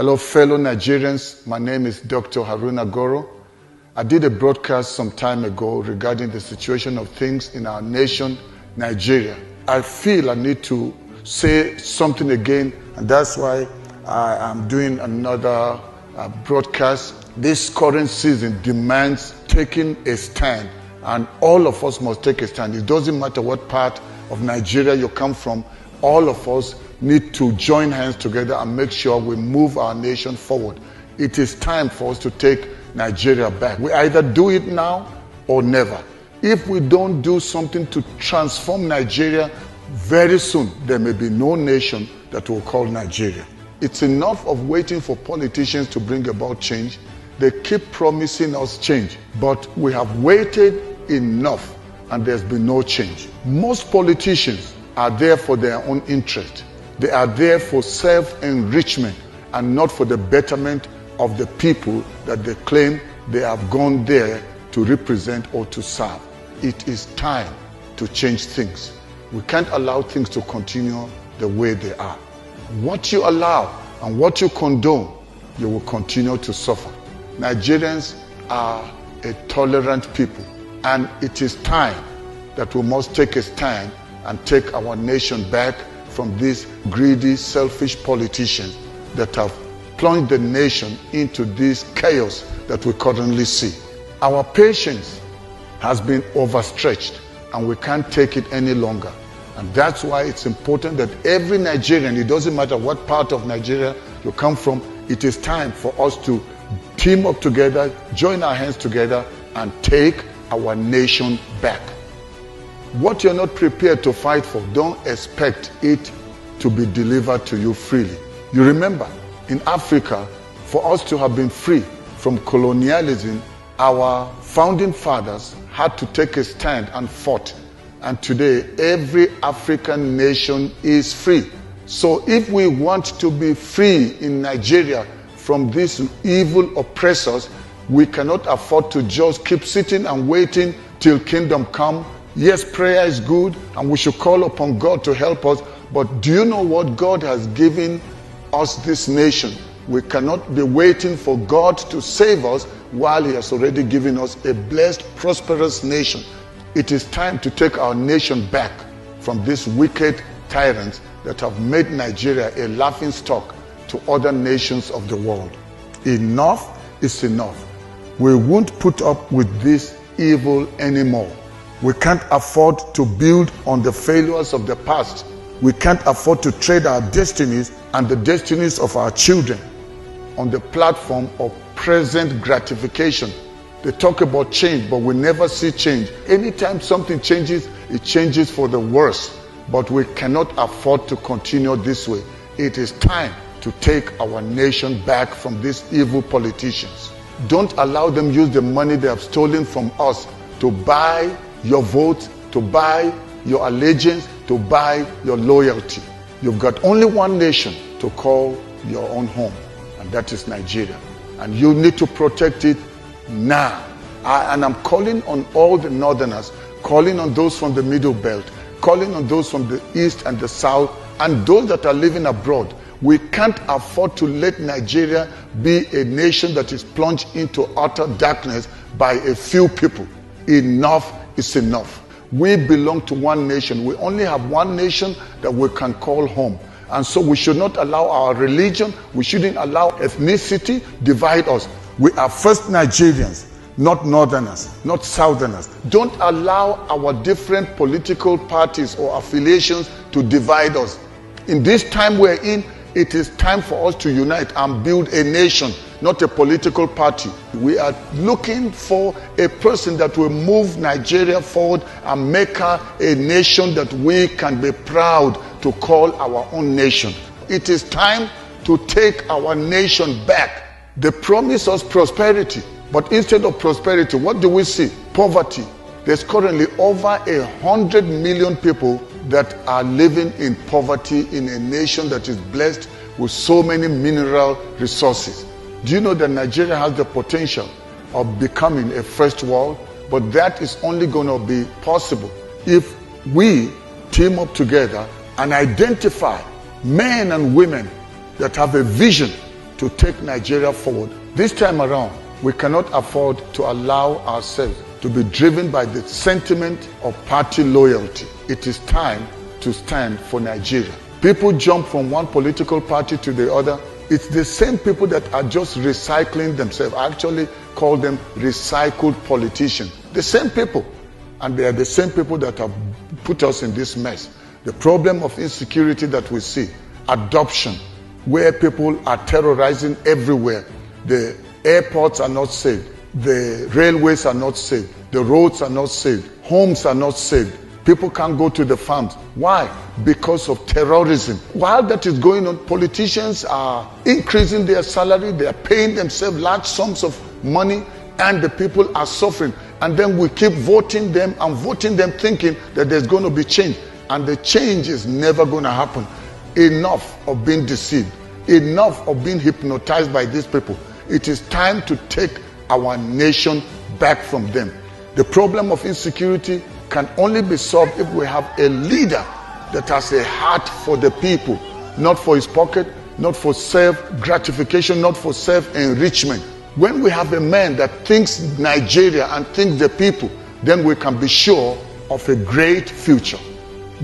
Hello, fellow Nigerians. My name is Dr. Haruna Goroh. I did a broadcast some time ago regarding the situation of things in our nation, Nigeria. I feel I need to say something again, and that's why I am doing another broadcast. This current season demands taking a stand, and all of us must take a stand. It doesn't matter what part of Nigeria you come from, all of us need to join hands together and make sure we move our nation forward. It is time for us to take Nigeria back. We either do it now or never. If we don't do something to transform Nigeria, very soon there may be no nation that will call Nigeria. It's enough of waiting for politicians to bring about change. They keep promising us change, but we have waited enough and there's been no change. Most politicians are there for their own interest. They are there for self-enrichment and not for the betterment of the people that they claim they have gone there to represent or to serve. It is time to change things. We can't allow things to continue the way they are. What you allow and what you condone, you will continue to suffer. Nigerians are a tolerant people, and it is time that we must take a stand and take our nation back from these greedy, selfish politicians that have plunged the nation into this chaos that we currently see. Our patience has been overstretched and we can't take it any longer. And that's why it's important that every Nigerian, it doesn't matter what part of Nigeria you come from, it is time for us to team up together, join our hands together and take our nation back. What you're not prepared to fight for, don't expect it to be delivered to you freely. You remember, in Africa, for us to have been free from colonialism, our founding fathers had to take a stand and fought. And today, every African nation is free. So if we want to be free in Nigeria from these evil oppressors, we cannot afford to just keep sitting and waiting till kingdom come. Yes, prayer is good and we should call upon God to help us, but do you know what? God has given us this nation. We cannot be waiting for God to save us while He has already given us a blessed, prosperous nation. It is time to take our nation back from these wicked tyrants that have made Nigeria a laughingstock to other nations of the world. Enough is enough. We won't put up with this evil anymore. We can't afford to build on the failures of the past. We can't afford to trade our destinies and the destinies of our children on the platform of present gratification. They talk about change, but we never see change. Anytime something changes, it changes for the worse. But we cannot afford to continue this way. It is time to take our nation back from these evil politicians. Don't allow them use the money they have stolen from us to buy your vote, to buy your allegiance, to buy your loyalty. You've got only one nation to call your own home, and that is Nigeria. And you need to protect it now. And I'm calling on all the northerners, calling on those from the middle belt, calling on those from the east and the south, and those that are living abroad. We can't afford to let Nigeria be a nation that is plunged into utter darkness by a few people. Enough is enough. We belong to one nation. We only have one nation that we can call home. And so we should not allow our religion, we shouldn't allow ethnicity divide us. We are first Nigerians, not northerners, not southerners. Don't allow our different political parties or affiliations to divide us. In this time we're in, it is time for us to unite and build a nation, not a political party. We are looking for a person that will move Nigeria forward and make her a nation that we can be proud to call our own nation. It is time to take our nation back. They promise us prosperity, but instead of prosperity, what do we see? Poverty. There's currently over 100 million people that are living in poverty in a nation that is blessed with so many mineral resources. Do you know that Nigeria has the potential of becoming a first world? But that is only going to be possible if we team up together and identify men and women that have a vision to take Nigeria forward. This time around, we cannot afford to allow ourselves to be driven by the sentiment of party loyalty. It is time to stand for Nigeria. People jump from one political party to the other. It's the same people that are just recycling themselves. I actually call them recycled politicians. The same people. And they are the same people that have put us in this mess. The problem of insecurity that we see, adoption, where people are terrorizing everywhere. The airports are not safe. The railways are not safe. The roads are not safe. Homes are not safe. People can't go to the farms. Why? Because of terrorism. While that is going on, politicians are increasing their salary. They are paying themselves large sums of money, and the people are suffering. And then we keep voting them and voting them thinking that there's going to be change. And the change is never going to happen. Enough of being deceived. Enough of being hypnotized by these people. It is time to take our nation back from them. The problem of insecurity can only be solved if we have a leader that has a heart for the people, not for his pocket, not for self-gratification, not for self-enrichment. When we have a man that thinks Nigeria and thinks the people, then we can be sure of a great future.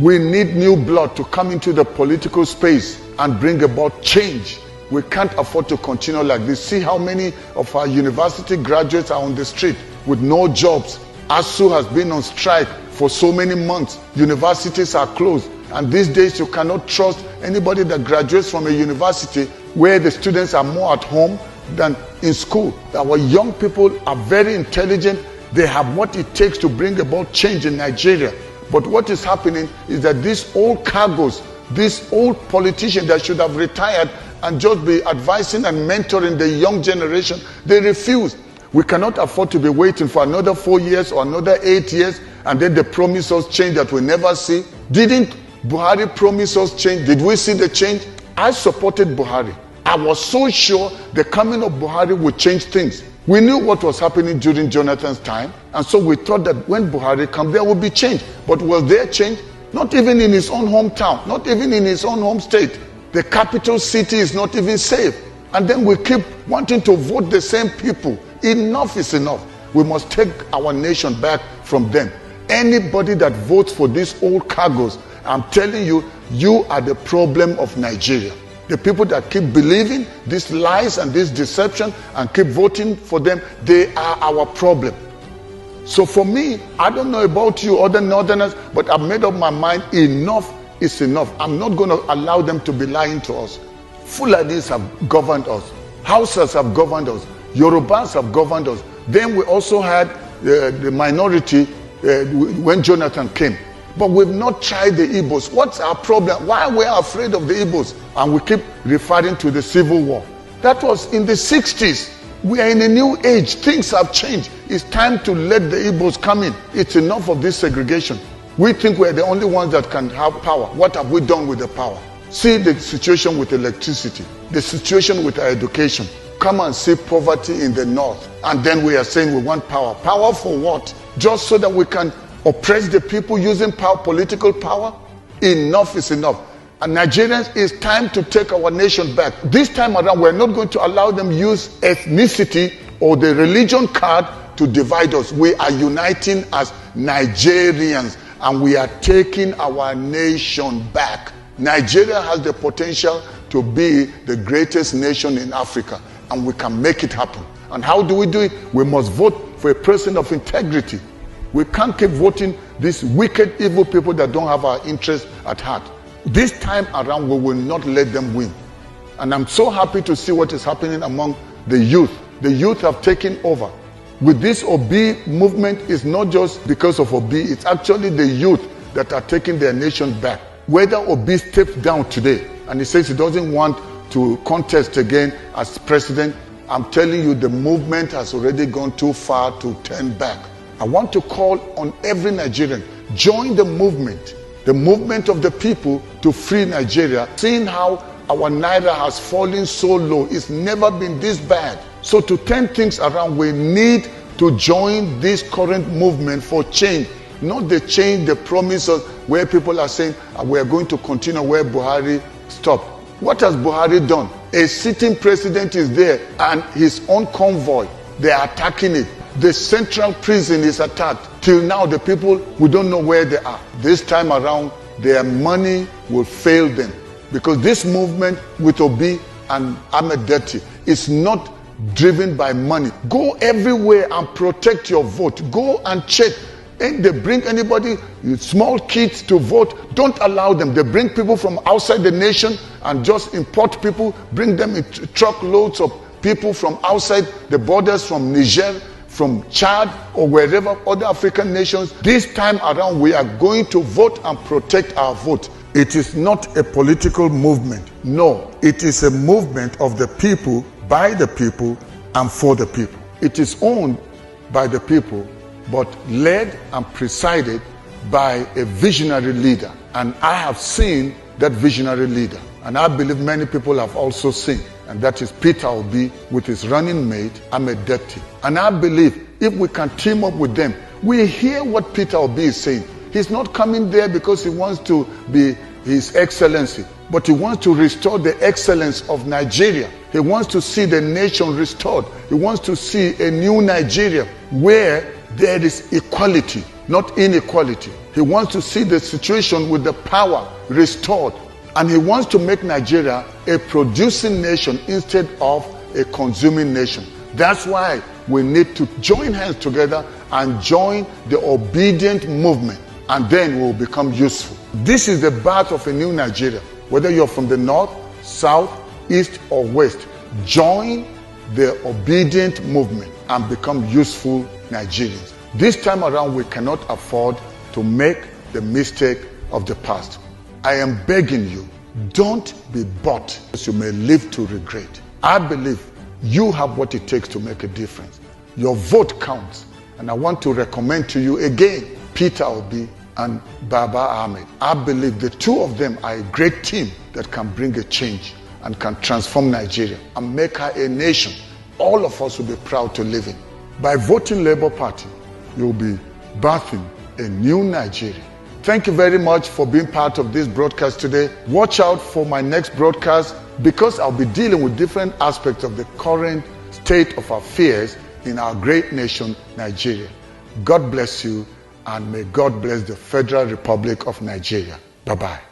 We need new blood to come into the political space and bring about change. We can't afford to continue like this. See how many of our university graduates are on the street with no jobs. ASU has been on strike for so many months. Universities are closed. And these days you cannot trust anybody that graduates from a university where the students are more at home than in school. Our young people are very intelligent. They have what it takes to bring about change in Nigeria. But what is happening is that these old cargoes, these old politicians that should have retired and just be advising and mentoring the young generation, they refuse. We cannot afford to be waiting for another 4 years or another 8 years, and then they promise us change that we never see. Didn't Buhari promise us change? Did we see the change? I supported Buhari. I was so sure the coming of Buhari would change things. We knew what was happening during Jonathan's time, and so we thought that when Buhari comes, there would be change. But was there change? Not even in his own hometown, not even in his own home state. The capital city is not even safe. And then we keep wanting to vote the same people. Enough is enough. We must take our nation back from them. Anybody that votes for these old cargoes, I'm telling you, you are the problem of Nigeria. The people that keep believing these lies and this deception and keep voting for them, they are our problem. So for me, I don't know about you other northerners, but I've made up my mind, enough is enough. I'm not going to allow them to be lying to us. Fulanis have governed us. Hausas have governed us. Yorubas have governed us. Then we also had the minority when Jonathan came. But we've not tried the Igbos. What's our problem? Why are we afraid of the Igbos? And we keep referring to the Civil War. That was in the 60s. We are in a new age. Things have changed. It's time to let the Igbos come in. It's enough of this segregation. We think we're the only ones that can have power. What have we done with the power? See the situation with electricity, the situation with our education. Come and see poverty in the north. And then we are saying we want power. Power for what? Just so that we can oppress the people using power, political power? Enough is enough. And Nigerians, it's time to take our nation back. This time around, we're not going to allow them use ethnicity or the religion card to divide us. We are uniting as Nigerians, and we are taking our nation back. Nigeria has the potential to be the greatest nation in Africa, and we can make it happen. And how do we do it? We must vote for a person of integrity. We can't keep voting these wicked, evil people that don't have our interests at heart. This time around, we will not let them win. And I'm so happy to see what is happening among the youth. The youth have taken over. With this Obi movement, it's not just because of Obi, it's actually the youth that are taking their nation back. Whether Obi steps down today and he says he doesn't want to contest again as president, I'm telling you, the movement has already gone too far to turn back. I want to call on every Nigerian, join the movement of the people to free Nigeria. Seeing how our naira has fallen so low, it's never been this bad. So to turn things around, we need to join this current movement for change. Not the change, the promises where people are saying we are going to continue where Buhari stopped. What has Buhari done? A sitting president is there and his own convoy, they are attacking it. The central prison is attacked. Till now, the people, we don't know where they are. This time around, their money will fail them. Because this movement with Obi and Ahmed is not driven by money. Go everywhere and protect your vote. Go and check. And they bring anybody, small kids to vote, don't allow them. They bring people from outside the nation and just import people, bring them in truckloads of people from outside the borders, from Niger, from Chad, or wherever other African nations. This time around, we are going to vote and protect our vote. It is not a political movement. No, it is a movement of the people, by the people, and for the people. It is owned by the people, but led and presided by a visionary leader. And I have seen that visionary leader. And I believe many people have also seen. And that is Peter Obi with his running mate, Ahmed. And I believe if we can team up with them, we hear what Peter Obi is saying. He's not coming there because he wants to be His Excellency, but he wants to restore the excellence of Nigeria. He wants to see the nation restored. He wants to see a new Nigeria where there is equality, not inequality. He wants to see the situation with the power restored. And he wants to make Nigeria a producing nation instead of a consuming nation. That's why we need to join hands together and join the obedient movement, and then we will become useful. This is the birth of a new Nigeria. Whether you're from the north, south, east, or west, join the obedient movement and become useful Nigerians. This time around, we cannot afford to make the mistake of the past. I am begging you, don't be bought, as you may live to regret. I believe you have what it takes to make a difference. Your vote counts. And I want to recommend to you again, Peter Obi and Baba Ahmed. I believe the two of them are a great team that can bring a change and can transform Nigeria and make her a nation all of us will be proud to live in. By voting Labour Party, you'll be birthing a new Nigeria. Thank you very much for being part of this broadcast today. Watch out for my next broadcast because I'll be dealing with different aspects of the current state of affairs in our great nation, Nigeria. God bless you, and may God bless the Federal Republic of Nigeria. Bye-bye.